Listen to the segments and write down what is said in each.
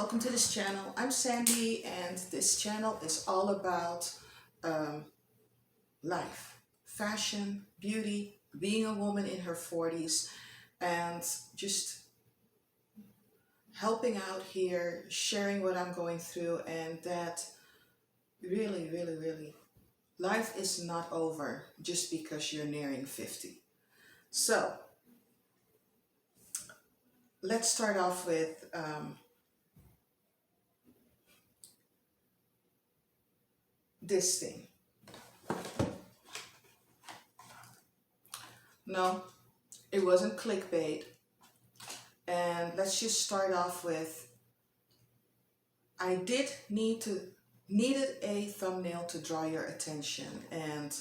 welcome to this channel. I'm Sandy, and this channel is all about um, life, fashion, beauty, being a woman in her 40s, and just helping out here, sharing what I'm going through, and that really, life is not over just because you're nearing 50. So, let's start off with this thing. No, it wasn't clickbait. And let's just start off with I needed a thumbnail to draw your attention. And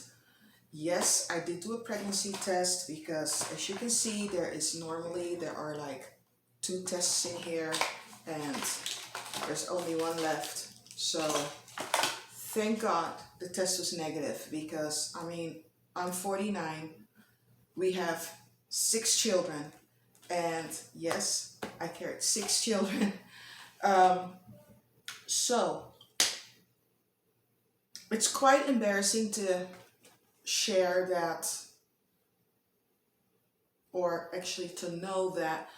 yes, I did do a pregnancy test because as you can see, there are like 2 tests in here and there's only one left. So thank God the test was negative because I'm 49. We have 6 children, and yes, I carried 6 children. So it's quite embarrassing to share that, or actually to know that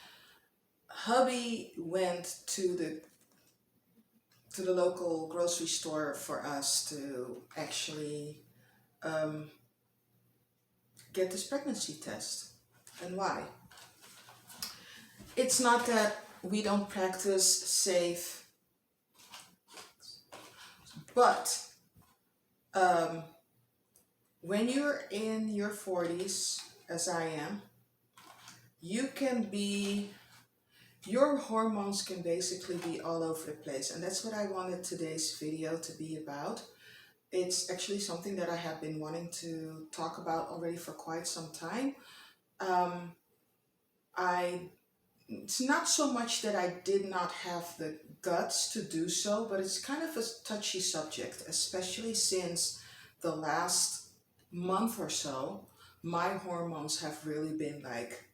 hubby went to the local grocery store for us to actually get this pregnancy test. And why? It's not that we don't practice safe, but when you're in your 40s, as I am, your hormones can basically be all over the place. And that's what I wanted today's video to be about. It's actually something that I have been wanting to talk about already for quite some time. It's not so much that I did not have the guts to do so, but it's kind of a touchy subject, especially since the last month or so, my hormones have really been like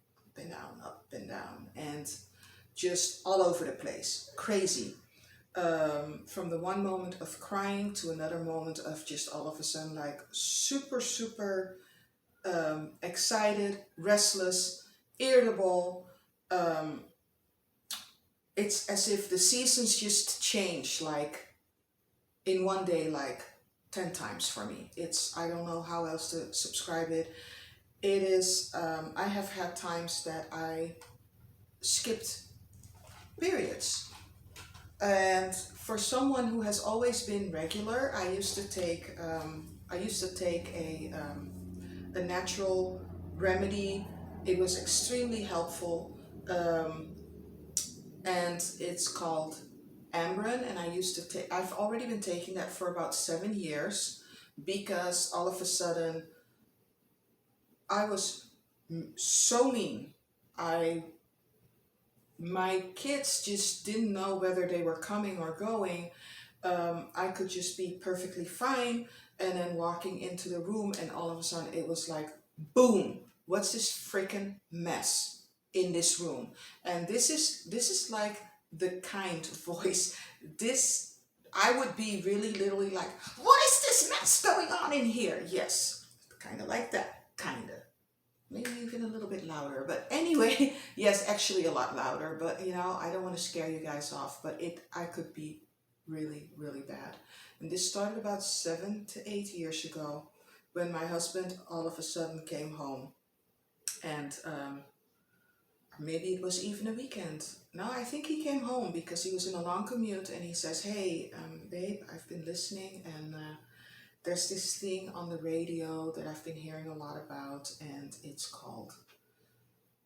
up and down, and just all over the place, crazy. From the one moment of crying to another moment of just all of a sudden like super excited, restless, irritable. It's as if the seasons just change like in one day, like 10 times for me. I don't know how else to subscribe it. It is, I have had times that I skipped periods. And for someone who has always been regular, I used to take a natural remedy. It was extremely helpful, and it's called Ambren. And I've already been taking that for about 7 years because all of a sudden I was so mean. My kids just didn't know whether they were coming or going. I could just be perfectly fine, and then walking into the room, and all of a sudden it was like, boom! What's this freaking mess in this room? And this is like the kind voice. I would be really literally like, what is this mess going on in here? Yes, kind of like that, kind of. Maybe even a little bit louder, but anyway, yes, actually a lot louder, but I don't want to scare you guys off, but I could be really bad. And this started about 7 to 8 years ago when my husband all of a sudden came home, and maybe it was even a weekend. No, I think he came home because he was in a long commute, and he says, hey, babe, I've been listening, and there's this thing on the radio that I've been hearing a lot about, and it's called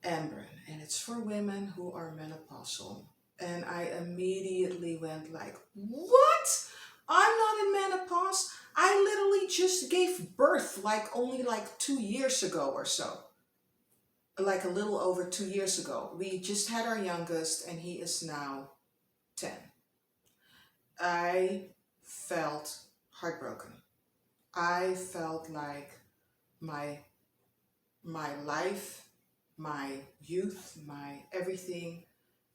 Ambren, and it's for women who are menopausal. And I immediately went like, what? I'm not in menopause. I literally just gave birth only 2 years ago or so. Like a little over 2 years ago. We just had our youngest, and he is now 10. I felt heartbroken. I felt like my life, my youth, my everything,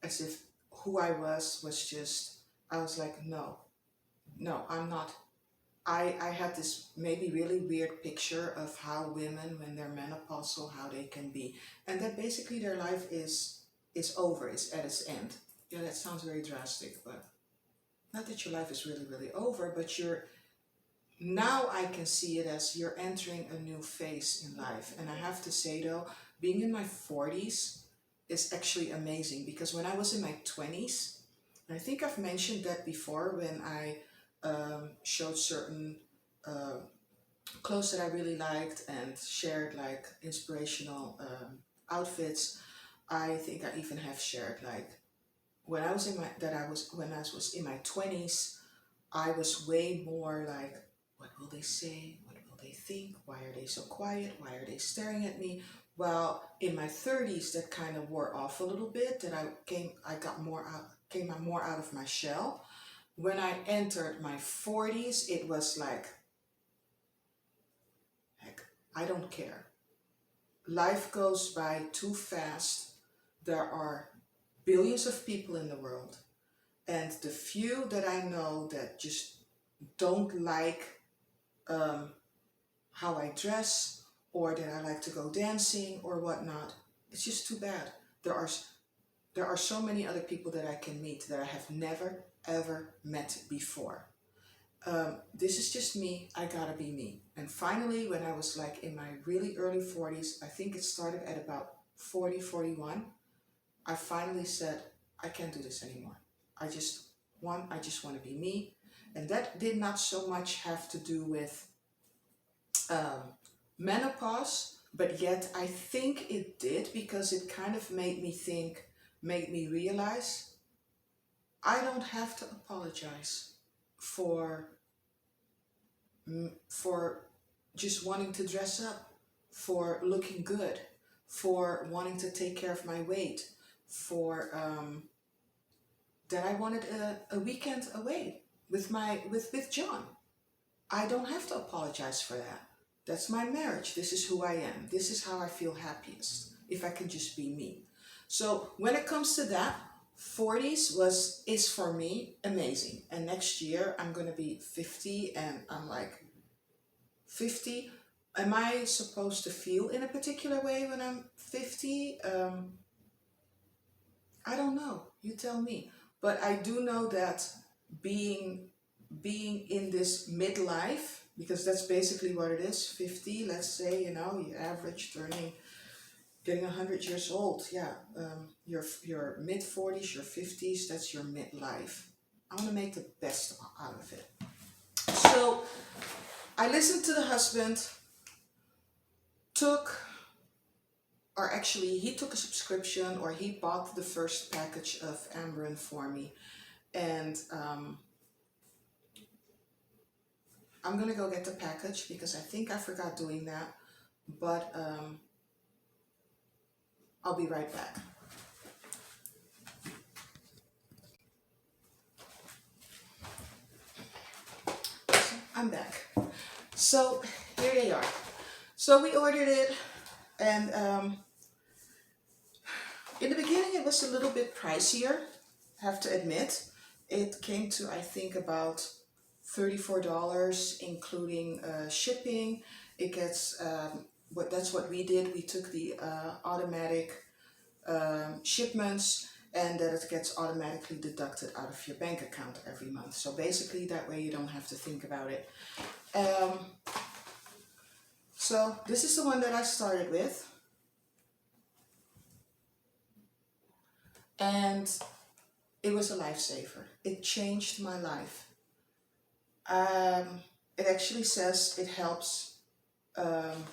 as if who I was just, I was like, no, no, I'm not. I had this maybe really weird picture of how women, when they're menopausal, how they can be. And that basically their life is over, it's at its end. Yeah, that sounds very drastic, but not that your life is really, really over, but you're, now I can see it as you're entering a new phase in life. And I have to say though, being in my 40s is actually amazing, because when I was in my 20s, and I think I've mentioned that before when I showed certain uh, clothes that I really liked and shared like inspirational outfits. I think I even have shared like when I was in my that I was when I was in my 20s, I was way more like, what will they say? What will they think? Why are they so quiet? Why are they staring at me? Well, in my 30s, that kind of wore off a little bit. That I got more out, came out more out of my shell. When I entered my 40s, it was like, heck, I don't care. Life goes by too fast. There are billions of people in the world, and the few that I know that just don't like um, how I dress, or that I like to go dancing or whatnot, it's just too bad. There are there are so many other people that I can meet that I have never ever met before. This is just me. I gotta be me. And finally, when I was like in my really early 40s, I think it started at about 40, 41, I finally said, I can't do this anymore. I just want to be me. And that did not so much have to do with um, menopause, but yet I think it did, because it kind of made me think, made me realize I don't have to apologize for for just wanting to dress up, for looking good, for wanting to take care of my weight, for that I wanted a weekend away with with John. I don't have to apologize for that. That's my marriage. This is who I am. This is how I feel happiest, if I can just be me. So when it comes to that, 40s was is for me amazing. And next year I'm gonna be 50, and I'm like, 50, am I supposed to feel in a particular way when I'm 50? I don't know. You tell me. But I do know that being being in this midlife, because that's basically what it is, 50, let's say, you know, you average turning, getting 100 years old. Yeah, your mid 40s, your 50s, that's your midlife. I want to make the best out of it. So I listened to the husband, took, or actually he took a subscription, or he bought the first package of Amberen for me. And I'm gonna go get the package, because I think I forgot doing that, but I'll be right back. I'm back. So here they are. So we ordered it, and in the beginning it was a little bit pricier, I have to admit. It came to, I think, about $34, including shipping. It gets that's what we did. We took the automatic shipments, and that it gets automatically deducted out of your bank account every month. So basically, that way you don't have to think about it. Um, so this is the one that I started with, and it was a lifesaver. It changed my life. Um, it actually says it helps. Um,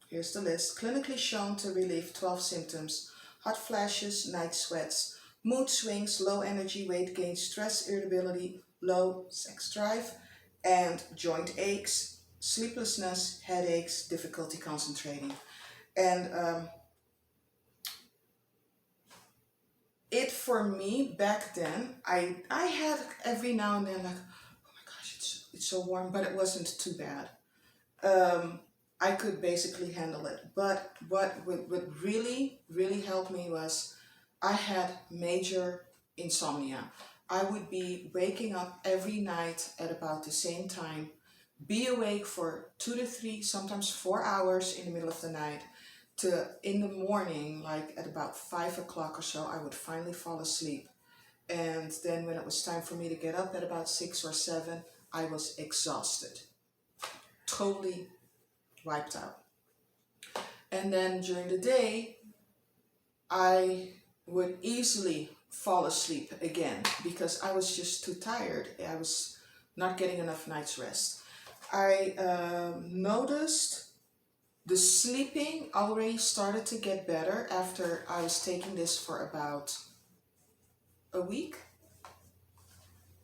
Here's the list. Clinically shown to relieve 12 symptoms: hot flashes, night sweats, mood swings, low energy, weight gain, stress, irritability, low sex drive, and joint aches, sleeplessness, headaches, difficulty concentrating. And it, for me back then, I had every now and then like, oh my gosh, it's so warm, but it wasn't too bad. I could basically handle it. But what really, really helped me was I had major insomnia. I would be waking up every night at about the same time, be awake for 2 to 3, sometimes 4 hours in the middle of the night, to in the morning, like at about 5 o'clock or so, I would finally fall asleep. And then when it was time for me to get up at about 6 or 7, I was exhausted, totally wiped out. And then during the day, I would easily fall asleep again because I was just too tired. I was not getting enough night's rest. I noticed the sleeping already started to get better after I was taking this for about a week.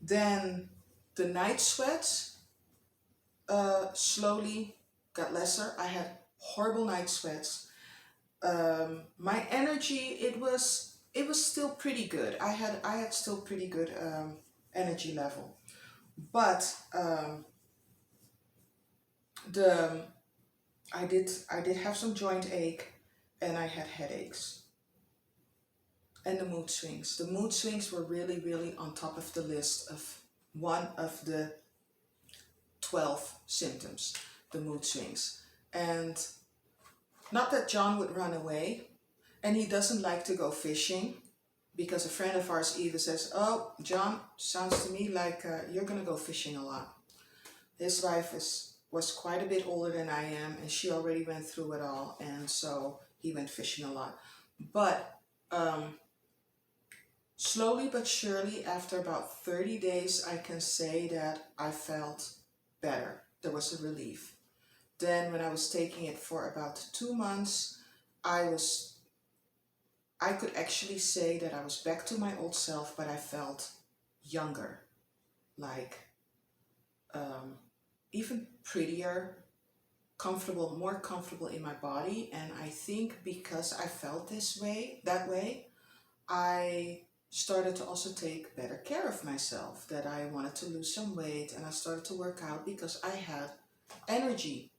Then the night sweats slowly got lesser. I had horrible night sweats. My energy, it was still pretty good. I had still pretty good energy level, but the I did have some joint ache, and I had headaches and the mood swings. The mood swings were really, really on top of the list of one of the 12 symptoms, the mood swings. And not that John would run away, and he doesn't like to go fishing because a friend of ours even says, "Oh, John, sounds to me like you're gonna go fishing a lot." His wife was quite a bit older than I am, and she already went through it all, and so he went fishing a lot. But slowly but surely, after about 30 days, I can say that I felt better. There was a relief. Then when I was taking it for about 2 months, I could actually say that I was back to my old self, but I felt younger, like um, even prettier, comfortable, more comfortable in my body. And I think because I felt that way, I started to also take better care of myself, that I wanted to lose some weight, and I started to work out because I had energy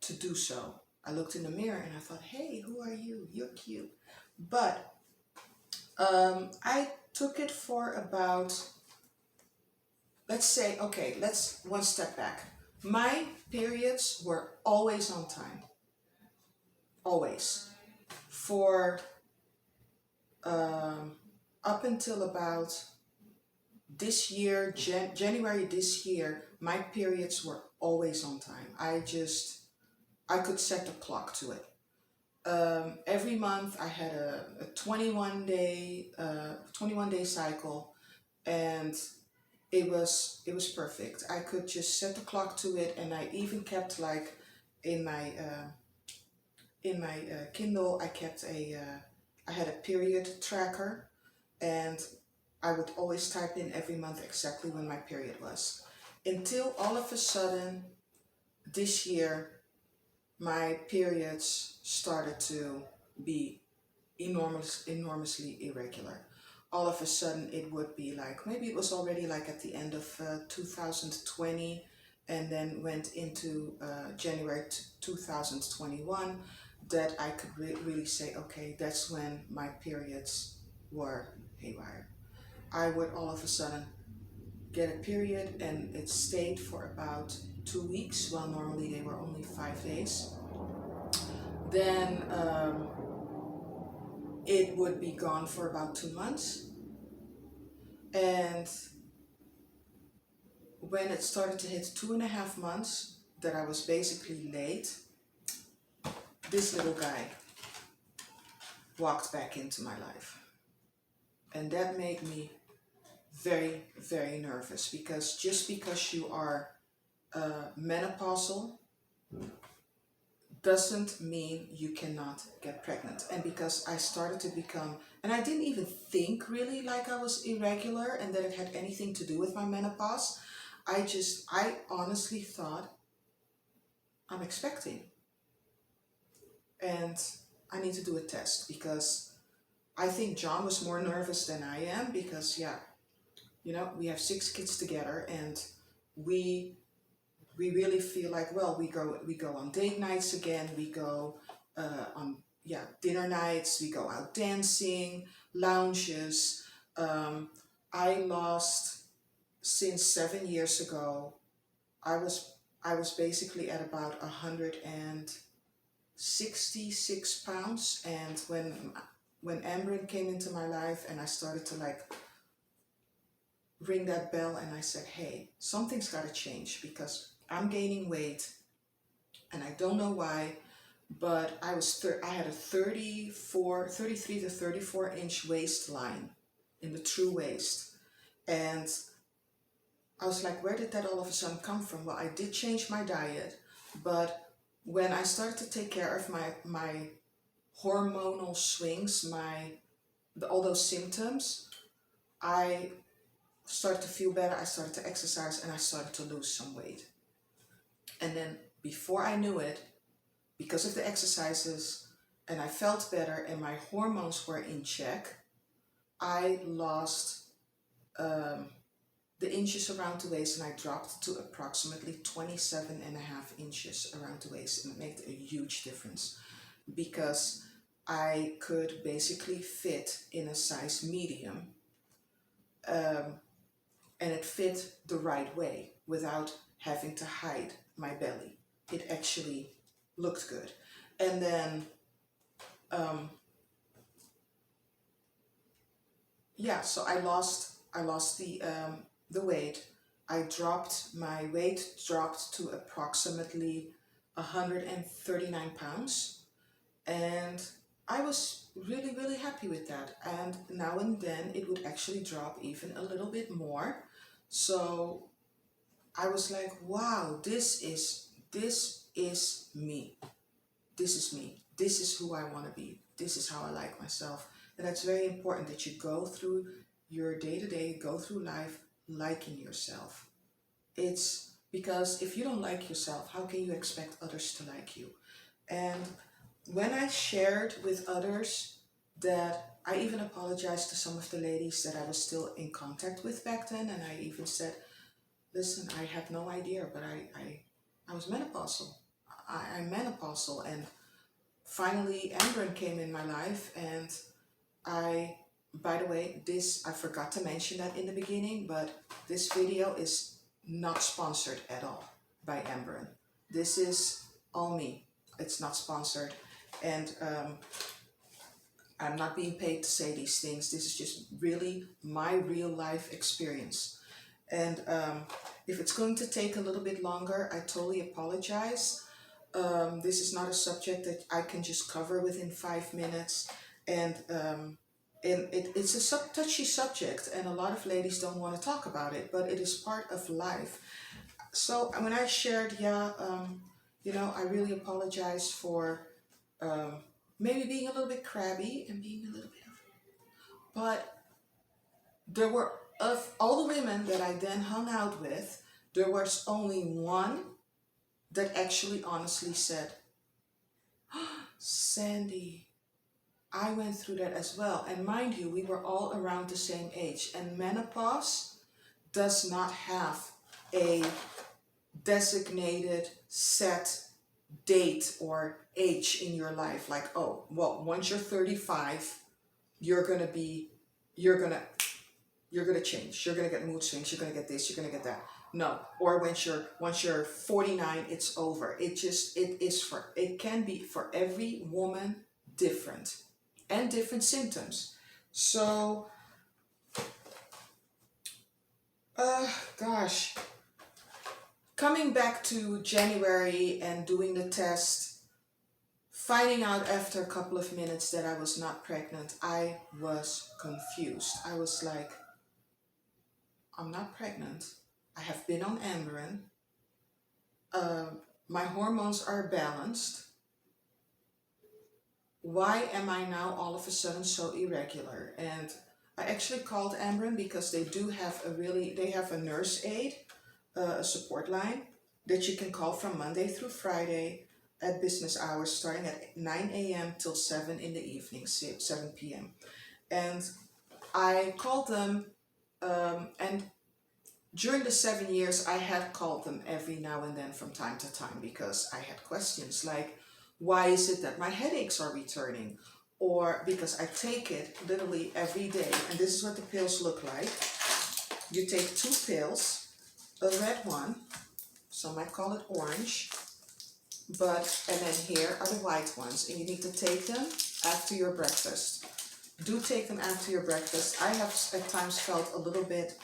to do so. I looked in the mirror and I thought, hey, who are you? You're cute. But I took it for about, let's say, okay, let's one step back. My periods were always on time, always. For up until about this year, January this year, my periods were always on time. I could set the clock to it. Every month I had a 21 day cycle, and it was perfect. I could just set the clock to it, and I even kept like in my Kindle, I had a period tracker, and I would always type in every month exactly when my period was. Until all of a sudden this year, my periods started to be enormously irregular. All of a sudden, it would be like, maybe it was already like at the end of 2020, and then went into January 2021, that I could really say, okay, that's when my periods were haywire. I would all of a sudden get a period, and it stayed for about 2 weeks, while normally they were only 5 days. Then it would be gone for about 2 months. And when it started to hit 2.5 months, that I was basically late, this little guy walked back into my life. And that made me very, very nervous, because just because you are menopausal doesn't mean you cannot get pregnant. And because I started to become, and I didn't even think really like I was irregular and that it had anything to do with my menopause. I honestly thought, I'm expecting, and I need to do a test, because I think John was more nervous than I am, because yeah, we have 6 kids together, and we really feel like, well, we go on date nights again, we go on dinner nights, we go out dancing, lounges, Um, I lost, since 7 years ago, I was I was basically at about 166 pounds, and when Ambrin came into my life and I started to like ring that bell and I said, hey, something's got to change because I'm gaining weight and I don't know why, but I had a 33 to 34-inch waistline in the true waist. And I was like, where did that all of a sudden come from? Well, I did change my diet, but when I started to take care of my hormonal swings, all those symptoms, I started to feel better. I started to exercise and I started to lose some weight. And then before I knew it, because of the exercises, and I felt better and my hormones were in check, I lost um, the inches around the waist and I dropped to approximately 27 and a half inches around the waist. And it made a huge difference because I could basically fit in a size medium, um, and it fit the right way without having to hide my belly. It actually looked good. And then, um, yeah, so I lost the weight. My weight dropped to approximately 139 pounds, and I was really, really happy with that. And now and then it would actually drop even a little bit more. So I was like, wow, this is me. This is me. This is who I want to be. This is how I like myself. And that's very important that you go through your day to day, go through life liking yourself. It's because if you don't like yourself, how can you expect others to like you? And when I shared with others that I even apologized to some of the ladies that I was still in contact with back then, and I even said, listen, I had no idea, but I was menopausal. I'm menopausal, and finally Amber came in my life, and I, by the way, I forgot to mention that in the beginning, but this video is not sponsored at all by Amber. This is all me. It's not sponsored, and I'm not being paid to say these things. This is just really my real life experience. And if it's going to take a little bit longer, I totally apologize. This is not a subject that I can just cover within 5 minutes. And it's a touchy subject, and a lot of ladies don't want to talk about it, but it is part of life. So when I shared, I really apologize for um, maybe being a little bit crabby and being a little bit, but there were, of all the women that I then hung out with, there was only one that actually honestly said, Sandy, I went through that as well. And mind you, we were all around the same age. And menopause does not have a designated set date or age in your life. Like, oh, well, once you're 35, you're gonna be, you're gonna you're gonna change. You're gonna get mood swings. You're gonna get this. You're gonna get that. No. Or once you're 49, it's over. It can be for every woman different, and different symptoms. So, gosh, coming back to January and doing the test, finding out after a couple of minutes that I was not pregnant, I was confused. I was like, I'm not pregnant. I have been on Ambien. Uh, my hormones are balanced. Why am I now all of a sudden so irregular? And I actually called Ambien because they have a nurse aid, a support line that you can call from Monday through Friday at business hours starting at 9 a.m. till 7 in the evening, 7 p.m. And I called them, and during the 7 years, I had called them every now and then from time to time because I had questions like, why is it that my headaches are returning? or because I take it literally every day, and this is what the pills look like. You take 2 pills, a red one, some might call it orange, and then here are the white ones, and you need to take them after your breakfast. Do take them after your breakfast. I have at times felt a little bit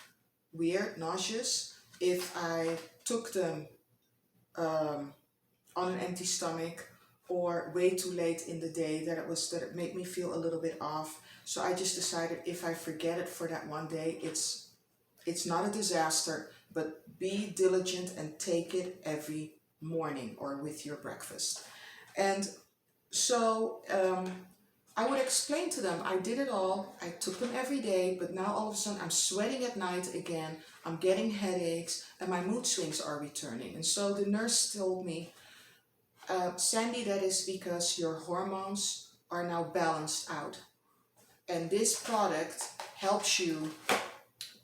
weird, nauseous, if I took them on an empty stomach or way too late in the day, that it made me feel a little bit off. So I just decided if I forget it for that one day, it's not a disaster, but be diligent and take it every morning or with your breakfast. And so I would explain to them, I did it all, I took them every day, but now all of a sudden I'm sweating at night again, I'm getting headaches, and my mood swings are returning. And so the nurse told me, Sandy, that is because your hormones are now balanced out. And this product helps you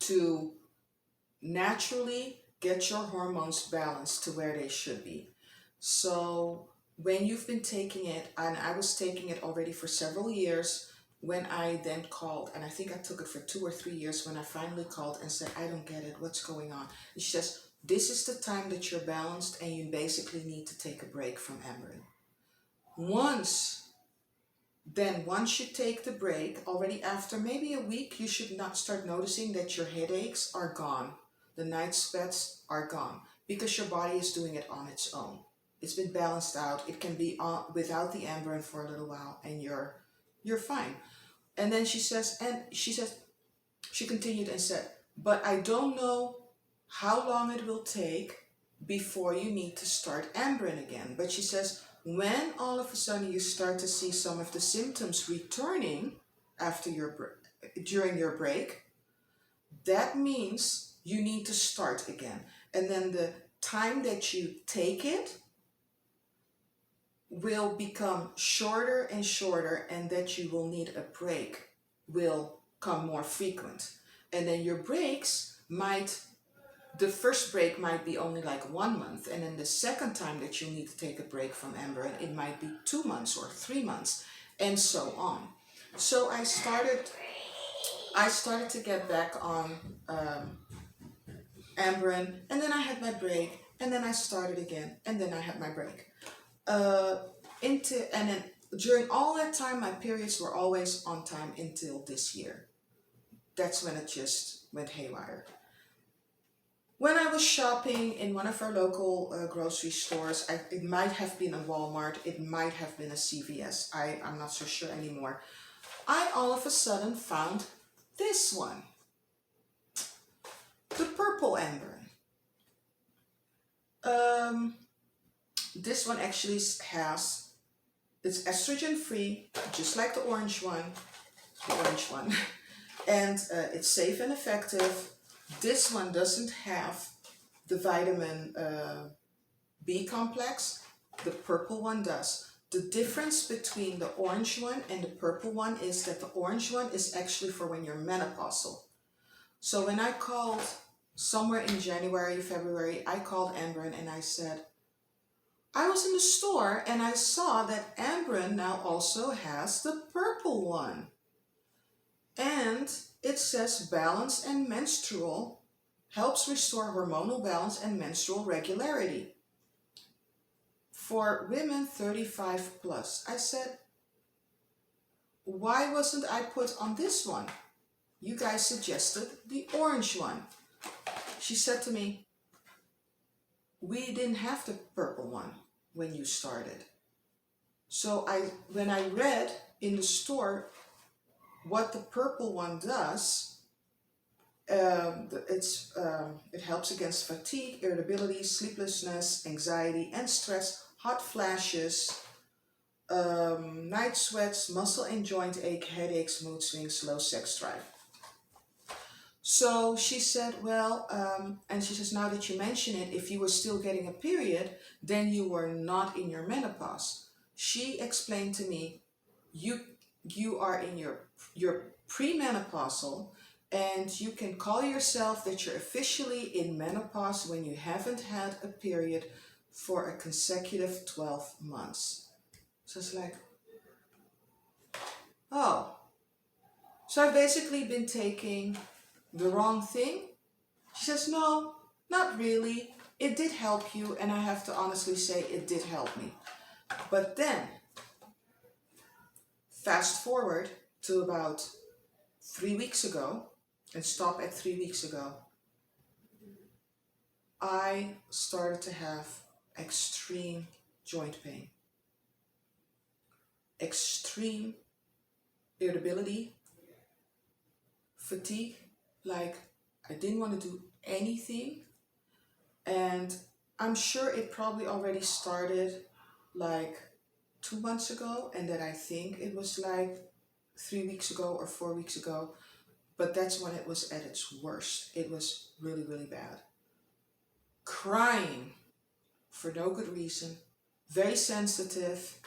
to naturally get your hormones balanced to where they should be. So when you've been taking it, and I was taking it already for several years, when I then called, and I think I took it for 2 or 3 years, when I finally called and said, I don't get it, what's going on? And she says, this is the time that you're balanced and you basically need to take a break from Amarin. Once you take the break, already after maybe a week, you should not start noticing that your headaches are gone. The night sweats are gone because your body is doing it on its own. It's been balanced out. It can be without the Amarin for a little while and you're fine. And then she continued and said, but I don't know how long it will take before you need to start Amarin again. But she says, when all of a sudden you start to see some of the symptoms returning after during your break, that means you need to start again. And then the time that you take it will become shorter and shorter, and that you will need a break will come more frequent. And then your breaks the first break might be only like 1 month, and then the second time that you need to take a break from Amarin, it might be 2 months or 3 months, and so on. So I started to get back on Amarin, and then I had my break, and then I started again, and then I had my break. And then during all that time, my periods were always on time until this year. That's when it just went haywire. When I was shopping in one of our local grocery stores, it might have been a Walmart, it might have been a CVS, I'm not so sure anymore. I all of a sudden found this one, the purple Amarin. This one actually it's estrogen free, just like the orange one, and it's safe and effective. This one doesn't have the vitamin B complex, the purple one does. The difference between the orange one and the purple one is that the orange one is actually for when you're menopausal. So when I called somewhere in January, February, I called Amarin and I said, I was in the store and I saw that Amarin now also has the purple one. And it says balance and menstrual, helps restore hormonal balance and menstrual regularity for women 35 plus. I said, why wasn't I put on this one? You guys suggested the orange one. She said to me, we didn't have the purple one when you started. So when I read in the store what the purple one does, it helps against fatigue, irritability, sleeplessness, anxiety, and stress, hot flashes, night sweats, muscle and joint ache, headaches, mood swings, low sex drive. So she said, and she says, now that you mention it, if you were still getting a period, then you were not in your menopause. She explained to me, you are in your pre-menopausal, and you can call yourself that you're officially in menopause when you haven't had a period for a consecutive 12 months. So it's like, Oh, so I've basically been taking the wrong thing? She says, no, not really. It did help you, and I have to honestly say it did help me. But then, fast forward to about 3 weeks ago, and stop at 3 weeks ago, I started to have extreme joint pain, extreme irritability, fatigue. Like, I didn't want to do anything. And I'm sure it probably already started like 2 months ago, and that I think it was like 3 weeks ago or 4 weeks ago. But that's when it was at its worst. It was really, really bad. Crying for no good reason, very sensitive.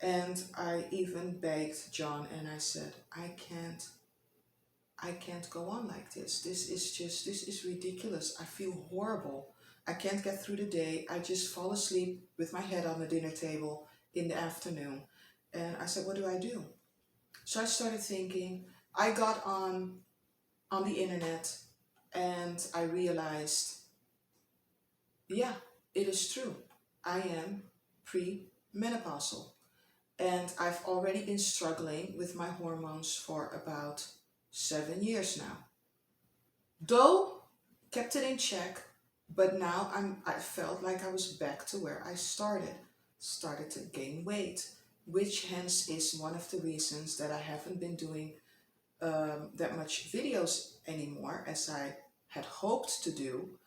And I even begged John and I said, I can't go on like this. This is ridiculous. I feel horrible. I can't get through the day. I just fall asleep with my head on the dinner table in the afternoon. And I said, what do I do? So I started thinking. I got on the internet and I realized, yeah, it is true. I am pre-menopausal. And I've already been struggling with my hormones for about 7 years now. Though kept it in check, but now I felt like I was back to where I started to gain weight, which hence is one of the reasons that I haven't been doing that much videos anymore as I had hoped to do,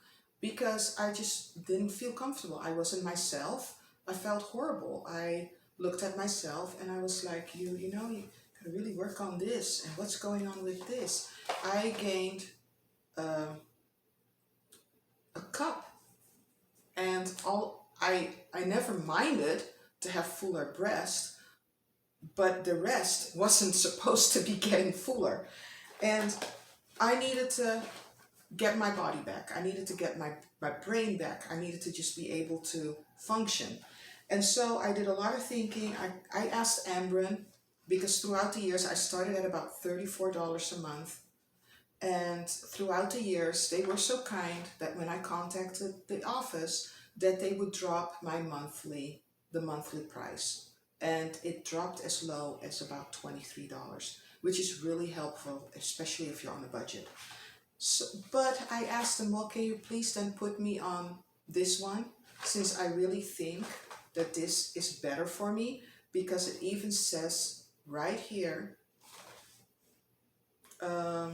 because I just didn't feel comfortable. I wasn't myself. I felt horrible. I looked at myself and I was like, you gotta really work on this, and what's going on with this. I gained um, a cup, and I never minded to have fuller breast, but the rest wasn't supposed to be getting fuller. And I needed to get my body back. I needed to get my brain back. I needed to just be able to function. And so I did a lot of thinking. I asked Ambren, because throughout the years I started at about $34 a month. And throughout the years, they were so kind that when I contacted the office, that they would drop the monthly price. And it dropped as low as about $23, which is really helpful, especially if you're on a budget. So, but I asked them, well, can you please then put me on this one, since I really think that this is better for me, because it even says right here, um,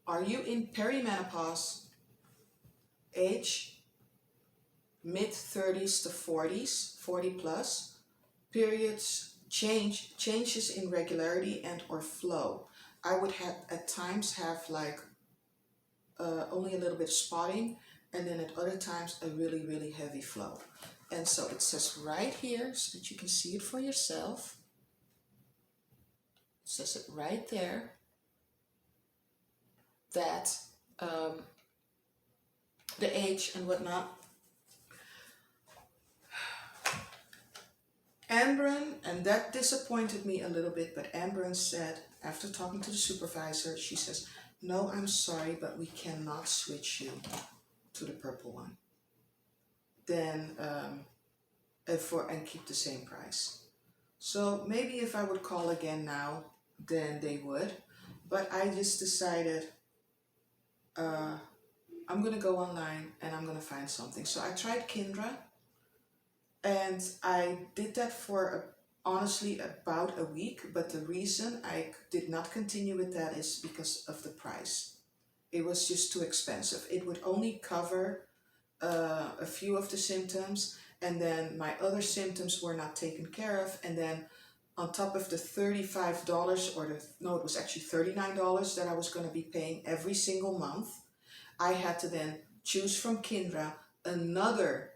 are you in perimenopause, age mid 30s to 40s, 40 plus, periods changes in regularity and or flow. I would have at times have like only a little bit of spotting, and then at other times a really, really heavy flow. And so it says right here, so that you can see it for yourself. It says it right there that the age and whatnot. Ambren, and that disappointed me a little bit, but Ambren said, after talking to the supervisor, she says, no, I'm sorry, but we cannot switch you to the purple one. Then, and keep the same price. So maybe if I would call again now, then they would. But I just decided I'm gonna go online and I'm gonna find something. So I tried Kindra, and I did that for honestly about a week. But the reason I did not continue with that is because of the price. It was just too expensive. It would only cover a few of the symptoms, and then my other symptoms were not taken care of. And then on top of the $35, no, it was actually $39 that I was going to be paying every single month, I had to then choose from Kindra another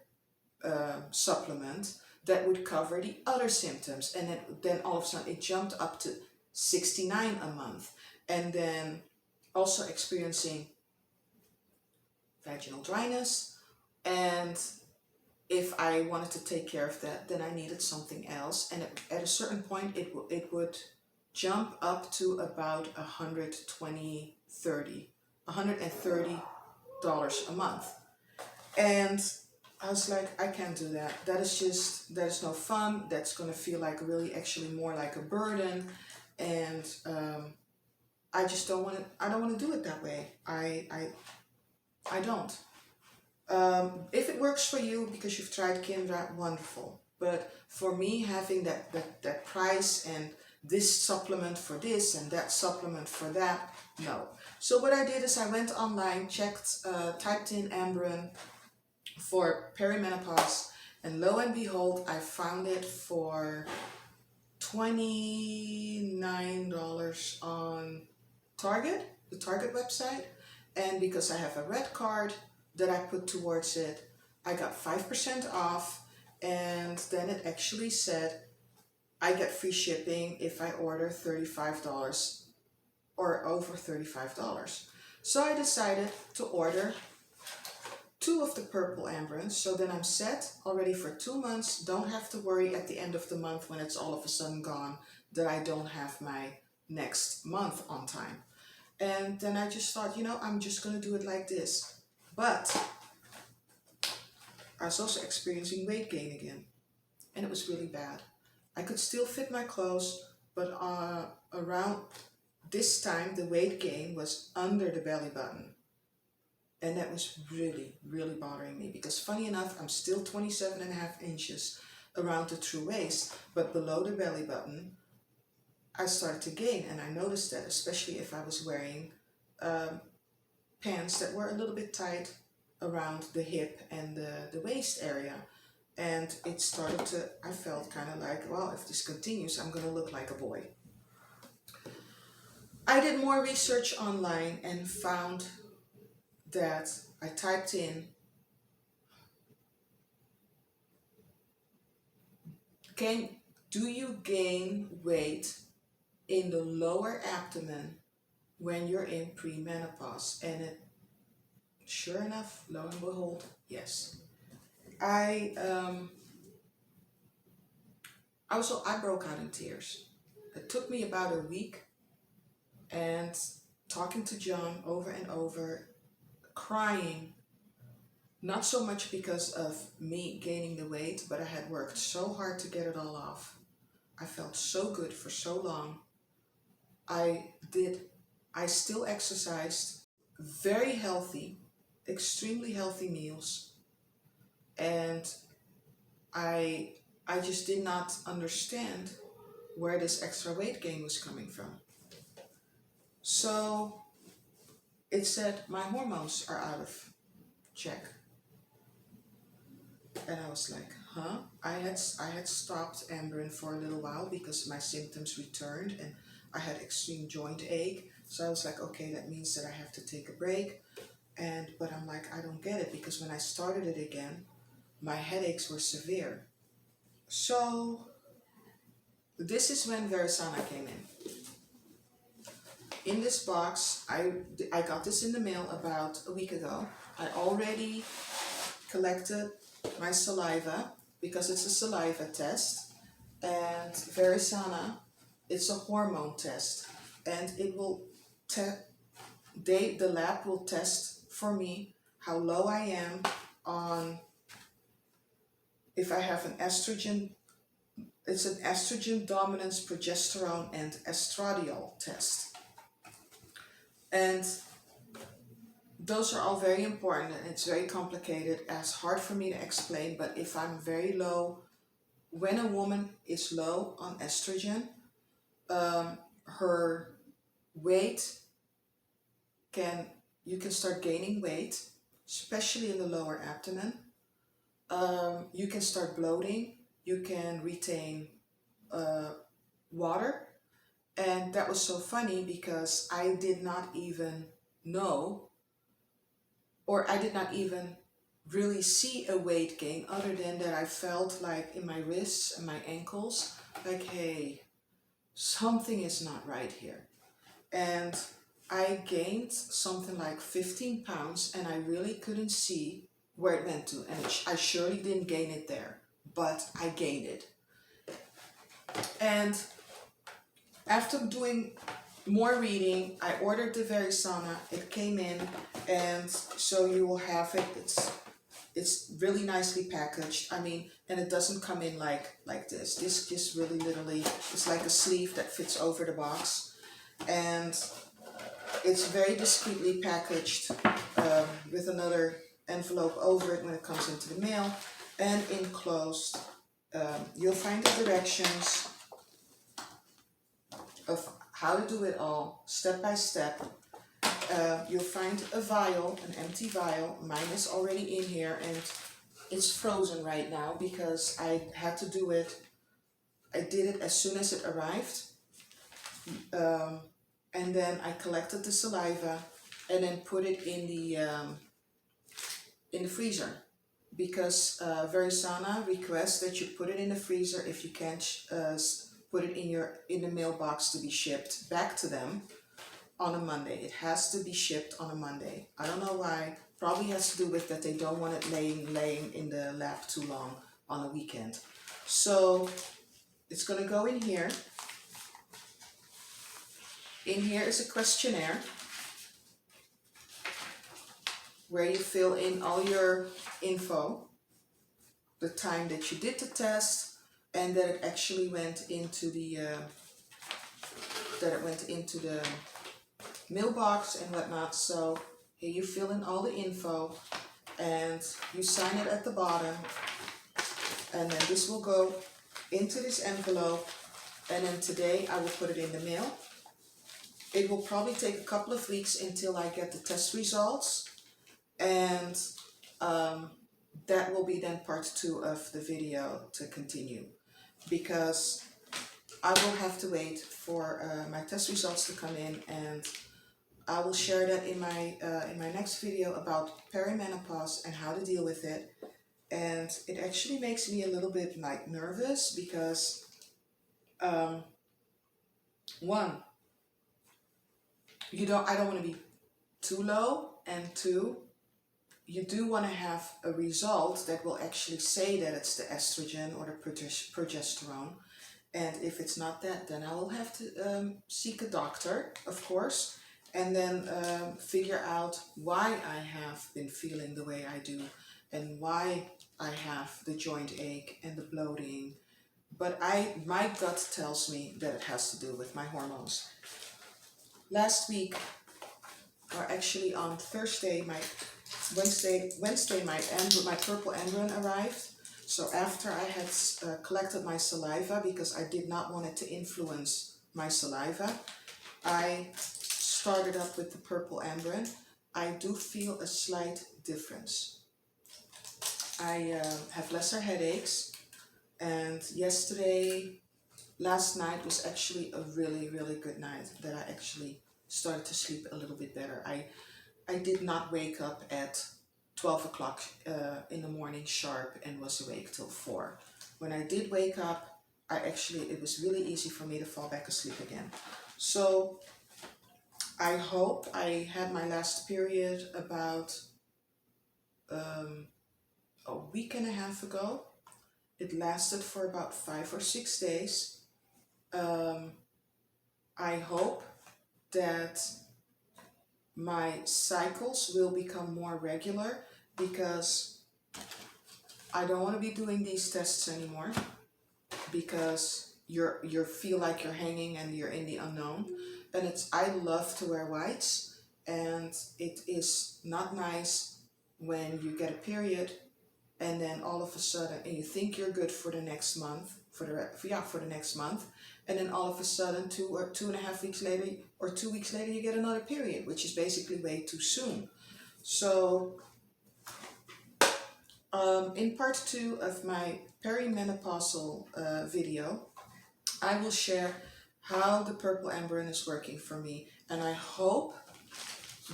supplement that would cover the other symptoms. And then all of a sudden it jumped up to $69 a month. And then also experiencing vaginal dryness and if I wanted to take care of that, then I needed something else. And at a certain point, it would jump up to about 130 $130 a month. And I was like, I can't do that. That is no fun. That's going to feel like really actually more like a burden. And I just don't want to, I don't want to do it that way. I don't. If it works for you because you've tried Kindra, wonderful. But for me, having that price and this supplement for this and that supplement for that, no. So what I did is I went online, checked, typed in Amberen for perimenopause, and lo and behold, I found it for $29 on Target, the Target website. And because I have a red card that I put towards it, I got 5% off. And then it actually said I get free shipping if I order $35 or over $35. So I decided to order 2 of the purple Amberins, so then I'm set already for 2 months. Don't have to worry at the end of the month when it's all of a sudden gone that I don't have my next month on time. And then I just thought, I'm just gonna do it like this. But I was also experiencing weight gain again, and it was really bad. I could still fit my clothes, but around this time the weight gain was under the belly button. And that was really, really bothering me because funny enough, I'm still 27.5 inches around the true waist, but below the belly button, I started to gain. And I noticed that, especially if I was wearing pants that were a little bit tight around the hip and the waist area. And it started to, I felt kind of like, well, if this continues, I'm going to look like a boy. I did more research online and found that I typed in, do you gain weight in the lower abdomen when you're in pre-menopause? And it, sure enough, lo and behold, yes. I broke out in tears. It took me about a week, and talking to John over and over, crying, not so much because of me gaining the weight, but I had worked so hard to get it all off. I felt so good for so long. I still exercised, very healthy, extremely healthy meals, and I just did not understand where this extra weight gain was coming from. So it said my hormones are out of check. And I was like, huh? I had stopped Amberen for a little while because my symptoms returned and I had extreme joint ache. So I was like, okay, that means that I have to take a break. But I'm like, I don't get it, because when I started it again, my headaches were severe. So this is when Verisana came in. In this box, I got this in the mail about a week ago. I already collected my saliva because it's a saliva test, and Verisana, it's a hormone test, and it will the lab will test for me how low I am on, if I have an estrogen. It's an estrogen dominance, progesterone, and estradiol test. And those are all very important, and it's very complicated. It's hard for me to explain, but if I'm very low, when a woman is low on estrogen, her weight you can start gaining weight, especially in the lower abdomen. You can start bloating, you can retain water. And that was so funny because I did not even know, or I did not even really see a weight gain, other than that I felt like in my wrists and my ankles, like, hey, something is not right here. And I gained something like 15 pounds, and I really couldn't see where it went to, and I surely didn't gain it there, but I gained it. And after doing more reading, I ordered the Verisana. It came in, and so you will have it. It's really nicely packaged. I mean, and it doesn't come in like this. This just really literally, it's like a sleeve that fits over the box, and it's very discreetly packaged with another envelope over it when it comes into the mail, and enclosed. You'll find the directions of how to do it all, step by step. You'll find a vial, an empty vial. Mine is already in here, and it's frozen right now because I had to do it. I did it as soon as it arrived, and then I collected the saliva and then put it in the freezer, because Verisana requests that you put it in the freezer if you can't put it in the mailbox to be shipped back to them on a Monday. It has to be shipped on a Monday. I don't know why. Probably has to do with that they don't want it laying in the lab too long on a weekend. So it's gonna go in here. In here is a questionnaire where you fill in all your info, the time that you did the test, and that it actually went into the mailbox and whatnot. So here you fill in all the info and you sign it at the bottom, and then this will go into this envelope, and then today I will put it in the mail. It will probably take a couple of weeks until I get the test results, and that will be then part 2 of the video to continue, because I will have to wait for my test results to come in, and I will share that in my next video about perimenopause and how to deal with it. And it actually makes me a little bit like nervous because one, I don't want to be too low, and 2, you do want to have a result that will actually say that it's the estrogen or the progesterone. And if it's not that, then I will have to seek a doctor, of course, and then figure out why I have been feeling the way I do and why I have the joint ache and the bloating. But my gut tells me that it has to do with my hormones. Last week, or actually on Thursday, Wednesday, my purple embryon arrived. So after I had collected my saliva, because I did not want it to influence my saliva, I started up with the purple embryon. I do feel a slight difference. I have lesser headaches, and last night was actually a really, really good night that I actually started to sleep a little bit better. I did not wake up at 12 o'clock in the morning sharp and was awake till 4. When I did wake up, it was really easy for me to fall back asleep again. So I hope I had my last period about a week and a half ago. It lasted for about 5 or 6 days. I hope that my cycles will become more regular, because I don't want to be doing these tests anymore, because you feel like you're hanging and you're in the unknown. And I love to wear whites, and it is not nice when you get a period and then all of a sudden, and you think you're good for the next month, for the next month, and then all of a sudden 2 or 2.5 weeks later, or 2 weeks later, you get another period, which is basically way too soon. So in part 2 of my perimenopausal video, I will share how the purple embryon is working for me, and I hope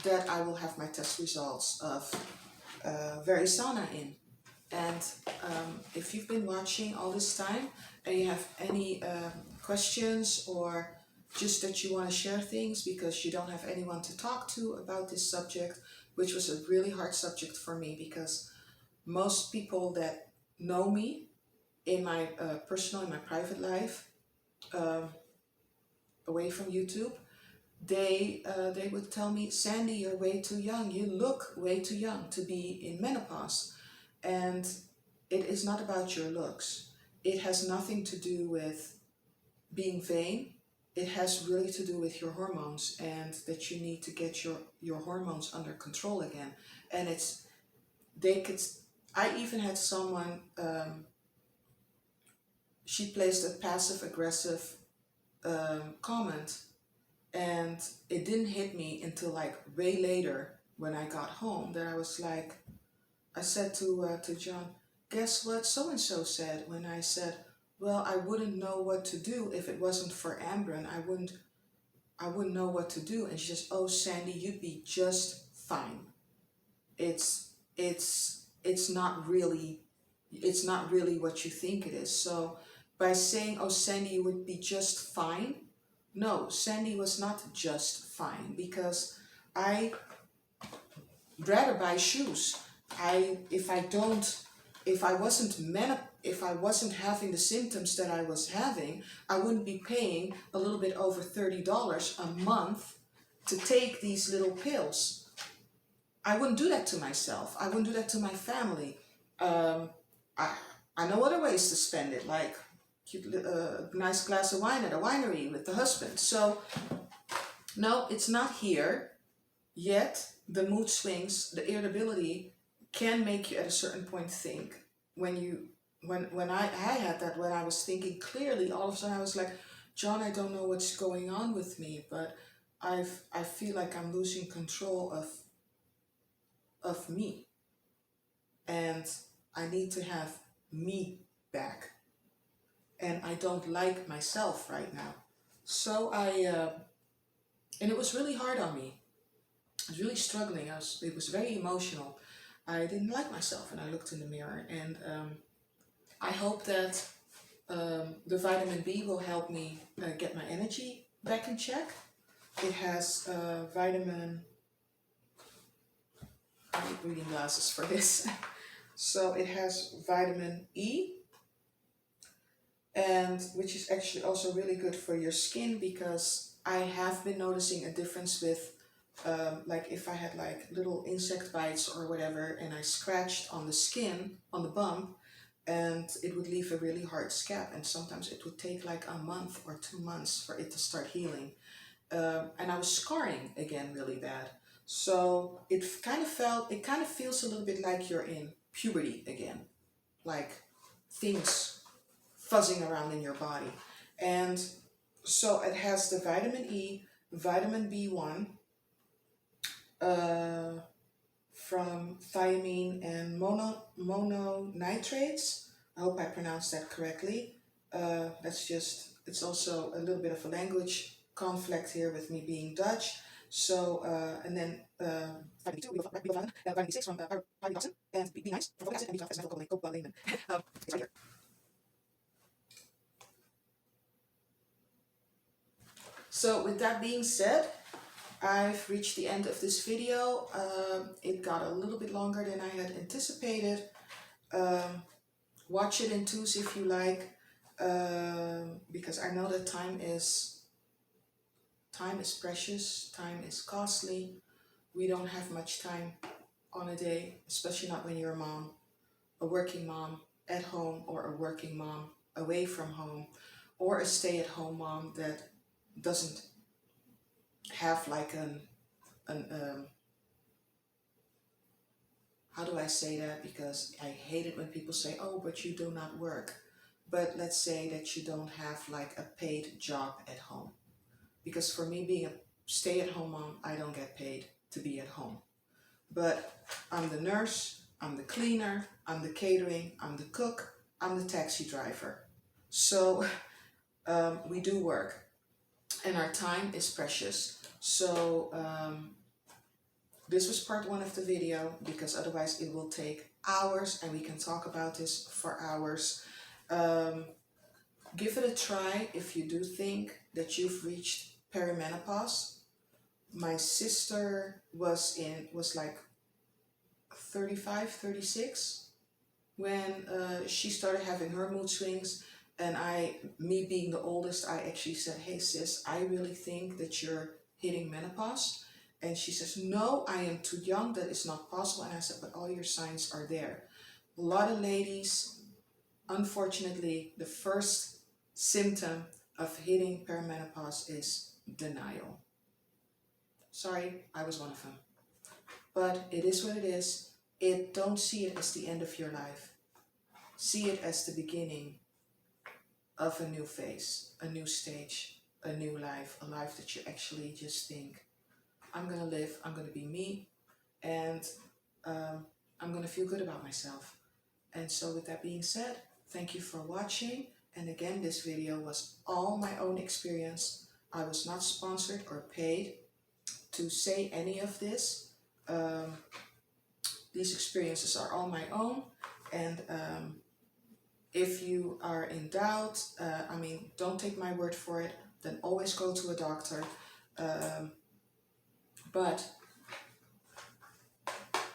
that I will have my test results of Verisana in. And if you've been watching all this time and you have any questions, or just that you want to share things because you don't have anyone to talk to about this subject, which was a really hard subject for me, because most people that know me in my personal, in my private life, um, away from YouTube, they would tell me, Sandy, you're way too young. You look way too young to be in menopause. And it is not about your looks. It has nothing to do with being vain. It has really to do with your hormones, and that you need to get your hormones under control again. And it's, they could, I even had someone, she placed a passive aggressive comment, and it didn't hit me until like way later when I got home, that I was like, I said to John, guess what so and so said? When I said, well, I wouldn't know what to do if it wasn't for Ambren. I wouldn't know what to do. And she says, oh, Sandy, you'd be just fine. It's not really, it's not really what you think it is. So by saying, oh, Sandy, you would be just fine, no, Sandy was not just fine, because I rather buy shoes. If I don't, if I wasn't having the symptoms that I was having, I wouldn't be paying a little bit over $30 a month to take these little pills. I wouldn't do that to myself. I wouldn't do that to my family. Um, I I know other ways to spend it, like a nice glass of wine at a winery with the husband. So no, it's not here yet. The mood swings, the irritability can make you at a certain point think. When you, when I had that, when I was thinking clearly, all of a sudden I was like, John, I don't know what's going on with me, but I feel like I'm losing control of me, and I need to have me back, and I don't like myself right now. So and it was really hard on me. I was really struggling. It was very emotional. I didn't like myself, and I looked in the mirror, and I hope that the vitamin B will help me get my energy back in check. It has vitamin, I need reading glasses for this. So it has vitamin E, and which is actually also really good for your skin, because I have been noticing a difference with like if I had like little insect bites or whatever, and I scratched on the skin, on the bump, and it would leave a really hard scab, and sometimes it would take like a month or 2 months for it to start healing. And I was scarring again really bad. So it kind of feels a little bit like you're in puberty again, like things fuzzing around in your body. And so it has the vitamin E, vitamin B1, uh, from thiamine and mononitrates. I hope I pronounced that correctly. It's also a little bit of a language conflict here with me being Dutch. So, and then vitamin B2, vitamin B6 from pyridoxine, and B9 from folic acid, and B12 as methylcobalamin. It's right here. So with that being said, I've reached the end of this video. It got a little bit longer than I had anticipated. Watch it in twos if you like, because I know that time is precious, time is costly. We don't have much time on a day, especially not when you're a mom, a working mom at home, or a working mom away from home, or a stay-at-home mom that doesn't have like an how do I say that? Because I hate it when people say, oh, but you do not work. But let's say that you don't have like a paid job at home. Because for me, being a stay-at-home mom, I don't get paid to be at home. But I'm the nurse, I'm the cleaner, I'm the catering, I'm the cook, I'm the taxi driver. So we do work, and our time is precious. So this was part one of the video, because otherwise it will take hours and we can talk about this for hours. Give it a try if you do think that you've reached perimenopause. My sister was like 35, 36 when she started having her mood swings, and me being the oldest, I actually said, hey sis, I really think that you're hitting menopause. And she says, no, I am too young, that is not possible. And I said, but all your signs are there. A lot of ladies, unfortunately, the first symptom of hitting perimenopause is denial. Sorry, I was one of them. But it is what it is. Don't see it as the end of your life. See it as the beginning of a new phase, a new stage, a new life, a life that you actually just think, I'm gonna live, I'm gonna be me, and I'm gonna feel good about myself. And so with that being said, thank you for watching. And again, this video was all my own experience. I was not sponsored or paid to say any of this. These experiences are all my own. And if you are in doubt, don't take my word for it, then always go to a doctor. But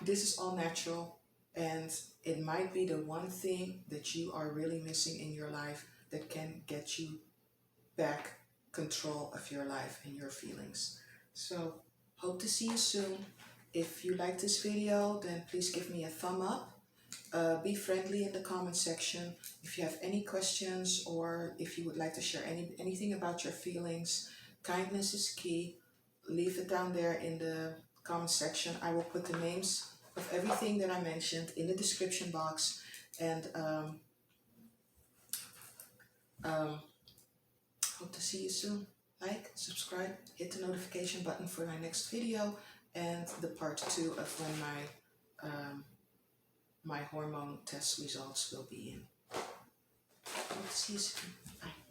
this is all natural, and it might be the one thing that you are really missing in your life that can get you back control of your life and your feelings. So hope to see you soon. If you like this video, then please give me a thumb up. Be friendly in the comment section. If you have any questions, or if you would like to share anything about your feelings, kindness is key. Leave it down there in the comment section. I will put the names of everything that I mentioned in the description box. And hope to see you soon. Like, subscribe, hit the notification button for my next video and the part 2 of when my hormone test results will be in. Hope to see you soon. Bye.